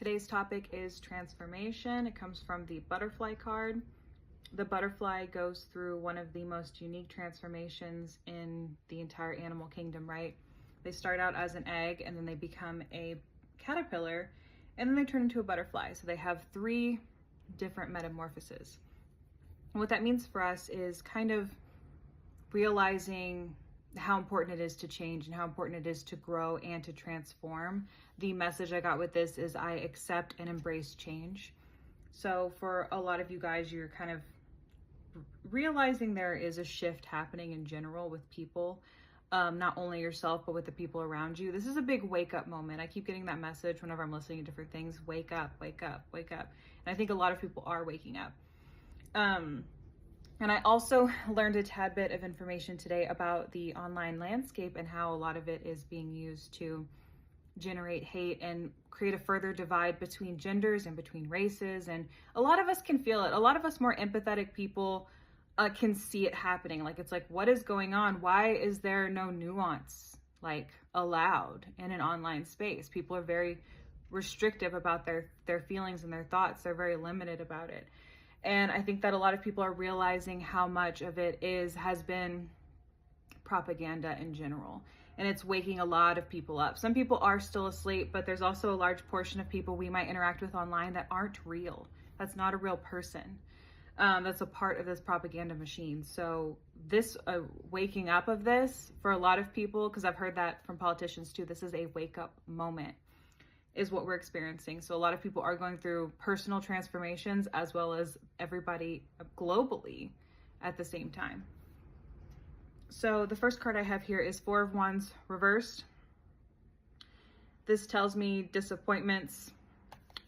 Today's topic is transformation. It comes from the butterfly card. The butterfly goes through one of the most unique transformations in the entire animal kingdom, right? They start out as an egg and then they become a caterpillar and then they turn into a butterfly. So they have 3 different metamorphoses. And what that means for us is kind of realizing how important it is to change and how important it is to grow and to transform. The message I got with this is I accept and embrace change. So for a lot of you guys, you're kind of realizing there is a shift happening in general with people, not only yourself, but with the people around you. This is a big wake up moment. I keep getting that message whenever I'm listening to different things. Wake up, wake up, wake up. And I think a lot of people are waking up. And I also learned a tad bit of information today about the online landscape and how a lot of it is being used to generate hate and create a further divide between genders and between races. And a lot of us can feel it. A lot of us more empathetic people can see it happening. Like, it's like, what is going on? Why is there no nuance allowed in an online space? People are very restrictive about their feelings and their thoughts. They're very limited about it. And I think that a lot of people are realizing how much of it has been propaganda in general. And it's waking a lot of people up. Some people are still asleep, but there's also a large portion of people we might interact with online that aren't real. That's not a real person. That's a part of this propaganda machine. So this waking up of this for a lot of people, because I've heard that from politicians too, this is a wake up moment, is what we're experiencing. So a lot of people are going through personal transformations as well as everybody globally at the same time. So the first card I have here is 4 of Wands reversed. This tells me disappointments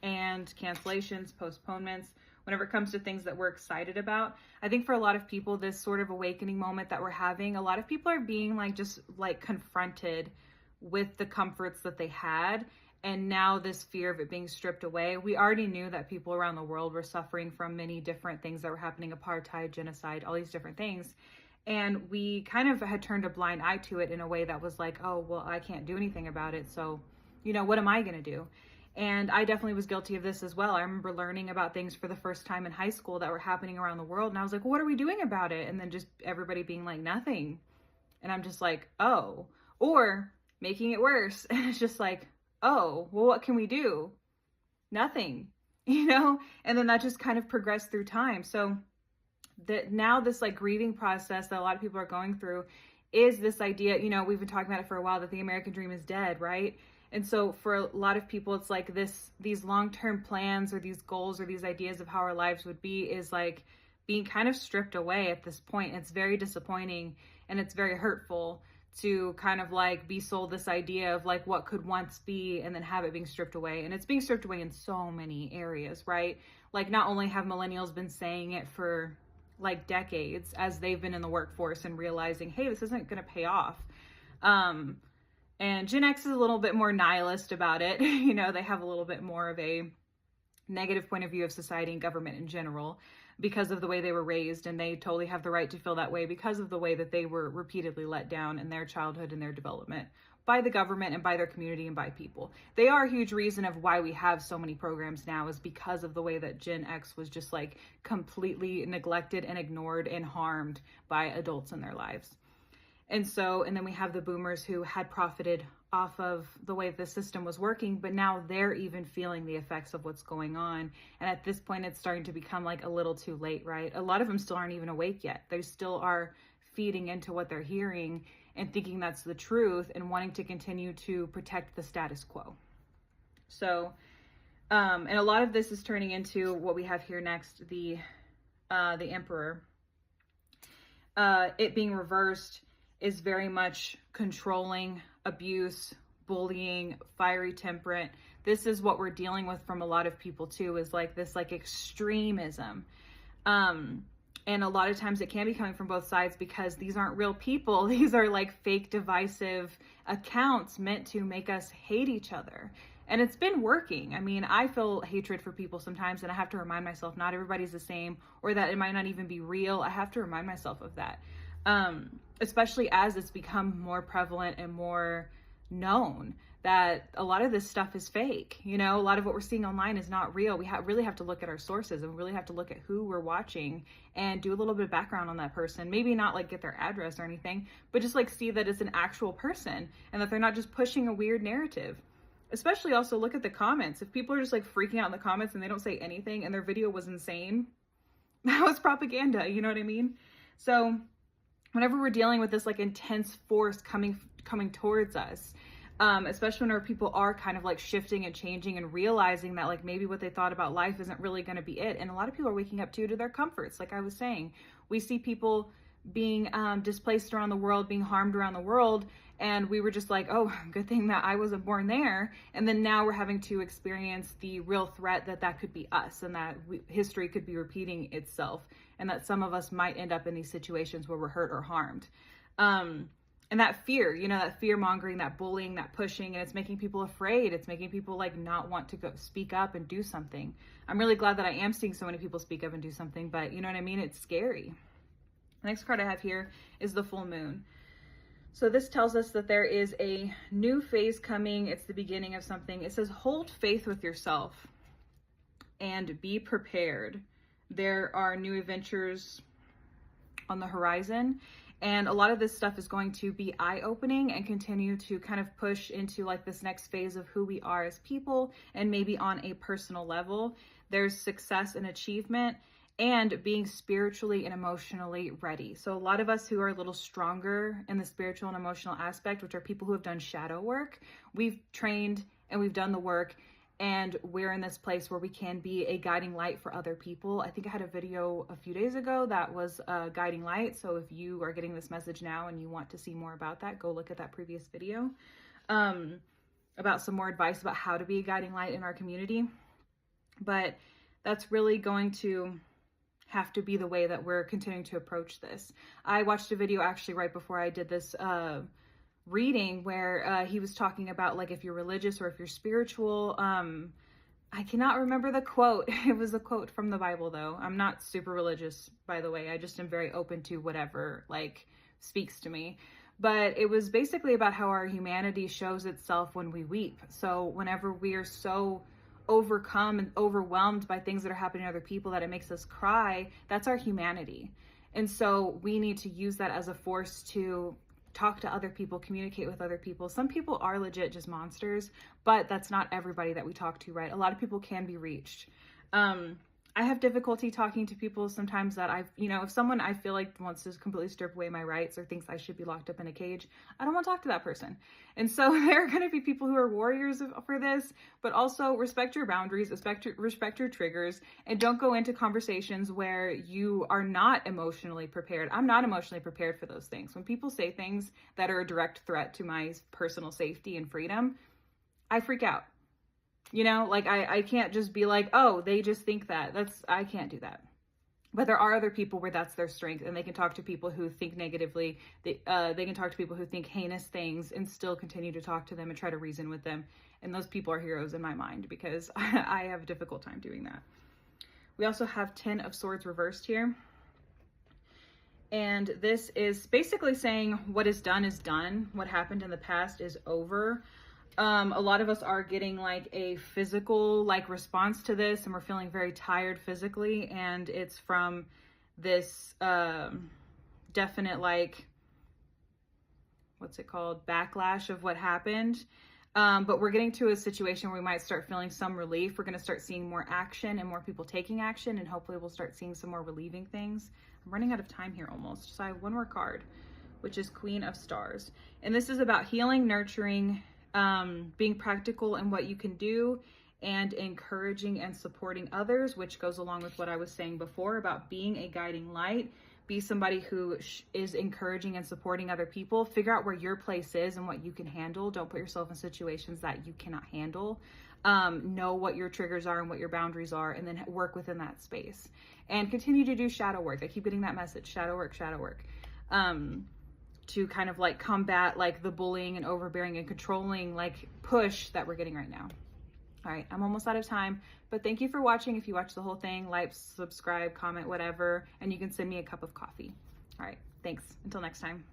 and cancellations, postponements, whenever it comes to things that we're excited about. I think for a lot of people, this sort of awakening moment that we're having, a lot of people are being just confronted with the comforts that they had. And now this fear of it being stripped away. We already knew that people around the world were suffering from many different things that were happening, apartheid, genocide, all these different things. And we kind of had turned a blind eye to it in a way that was like, oh, well, I can't do anything about it. So, what am I going to do? And I definitely was guilty of this as well. I remember learning about things for the first time in high school that were happening around the world. And I was like, what are we doing about it? And then just everybody being like, nothing. And I'm just like, oh, or making it worse. And it's just like, oh, well, what can we do? Nothing, And then that just kind of progressed through time. So that now this grieving process that a lot of people are going through is this idea, we've been talking about it for a while, that the American dream is dead, right? And so for a lot of people, it's like these long-term plans or these goals or these ideas of how our lives would be is being kind of stripped away at this point. It's very disappointing and it's very hurtful to kind of be sold this idea of what could once be and then have it being stripped away. And it's being stripped away in so many areas, right? Not only have millennials been saying it for decades as they've been in the workforce and realizing, hey, this isn't going to pay off. And Gen X is a little bit more nihilist about it. They have a little bit more of a negative point of view of society and government in general because of the way they were raised, and they totally have the right to feel that way because of the way that they were repeatedly let down in their childhood and their development by the government and by their community and by people. They are a huge reason of why we have so many programs now, is because of the way that Gen X was just completely neglected and ignored and harmed by adults in their lives. And then we have the boomers who had profited off of the way the system was working, but now they're even feeling the effects of what's going on. And at this point, it's starting to become a little too late, right? A lot of them still aren't even awake yet. They still are feeding into what they're hearing and thinking that's the truth and wanting to continue to protect the status quo. So, and a lot of this is turning into what we have here next, the Emperor. It being reversed is very much controlling, abuse, bullying, fiery temperament. This is what we're dealing with from a lot of people too, is this extremism. And a lot of times it can be coming from both sides because these aren't real people. These are fake divisive accounts meant to make us hate each other. And it's been working. I mean, I feel hatred for people sometimes and I have to remind myself not everybody's the same, or that it might not even be real. I have to remind myself of that. Especially as it's become more prevalent and more known that a lot of this stuff is fake. You know, a lot of what we're seeing online is not real. We really have to look at our sources and really have to look at who we're watching and do a little bit of background on that person. Maybe not like get their address or anything, but just like see that it's an actual person and that they're not just pushing a weird narrative. Especially also look at the comments. If people are just like freaking out in the comments and they don't say anything and their video was insane, that was propaganda, you know what I mean? So whenever we're dealing with this like intense force coming towards us, especially whenever people are kind of like shifting and changing and realizing that like maybe what they thought about life isn't really going to be it. And a lot of people are waking up to their comforts. Like I was saying, we see people being displaced around the world, being harmed around the world. And we were just like, oh, good thing that I wasn't born there. And then now we're having to experience the real threat that could be us, and that history could be repeating itself, and that some of us might end up in these situations where we're hurt or harmed. And that fear, you know, that fear mongering, that bullying, that pushing, and it's making people afraid. It's making people like not want to go speak up and do something. I'm really glad that I am seeing so many people speak up and do something, but you know what I mean? It's scary. The next card I have here is the full moon. So this tells us that there is a new phase coming. It's the beginning of something. It says, hold faith with yourself and be prepared. There are new adventures on the horizon. And a lot of this stuff is going to be eye-opening and continue to kind of push into like this next phase of who we are as people, and maybe on a personal level. There's success and achievement and being spiritually and emotionally ready. So a lot of us who are a little stronger in the spiritual and emotional aspect, which are people who have done shadow work, we've trained and we've done the work, and we're in this place where we can be a guiding light for other people. I think I had a video a few days ago that was a guiding light. So if you are getting this message now and you want to see more about that, go look at that previous video about some more advice about how to be a guiding light in our community. But that's really going to have to be the way that we're continuing to approach this. I watched a video actually right before I did this reading where he was talking about like if you're religious or if you're spiritual. I cannot remember the quote. It was a quote from the Bible though. I'm not super religious, by the way. I just am very open to whatever like speaks to me. But it was basically about how our humanity shows itself when we weep. So whenever we are so overcome and overwhelmed by things that are happening to other people that it makes us cry, that's our humanity. And so we need to use that as a force to talk to other people, communicate with other people. Some people are legit just monsters, but that's not everybody that we talk to, right? A lot of people can be reached. I have difficulty talking to people sometimes that if someone I feel like wants to completely strip away my rights or thinks I should be locked up in a cage, I don't want to talk to that person. And so there are going to be people who are warriors for this, but also respect your boundaries, respect your triggers, and don't go into conversations where you are not emotionally prepared. I'm not emotionally prepared for those things. When people say things that are a direct threat to my personal safety and freedom, I freak out. You know, like I can't just be like, oh, they just think that. I can't do that. But there are other people where that's their strength, and they can talk to people who think negatively. They can talk to people who think heinous things and still continue to talk to them and try to reason with them. And those people are heroes in my mind, because I have a difficult time doing that. We also have 10 of Swords reversed here. And this is basically saying what is done is done. What happened in the past is over. A lot of us are getting like a physical like response to this, and we're feeling very tired physically, and it's from this definite like, what's it called, backlash of what happened. But we're getting to a situation where we might start feeling some relief. We're going to start seeing more action and more people taking action, and hopefully we'll start seeing some more relieving things. I'm running out of time here almost, so I have one more card, which is Queen of Stars, and this is about healing, nurturing, being practical in what you can do, and encouraging and supporting others, which goes along with what I was saying before about being a guiding light. Be somebody who is encouraging and supporting other people. Figure out where your place is and what you can handle. Don't put yourself in situations that you cannot handle. Know what your triggers are and what your boundaries are, and then work within that space. And continue to do shadow work. I keep getting that message, shadow work, shadow work. To kind of like combat like the bullying and overbearing and controlling like push that we're getting right now. All right, I'm almost out of time, but thank you for watching. If you watch the whole thing, like, subscribe, comment, whatever, and you can send me a cup of coffee. All right, thanks. Until next time.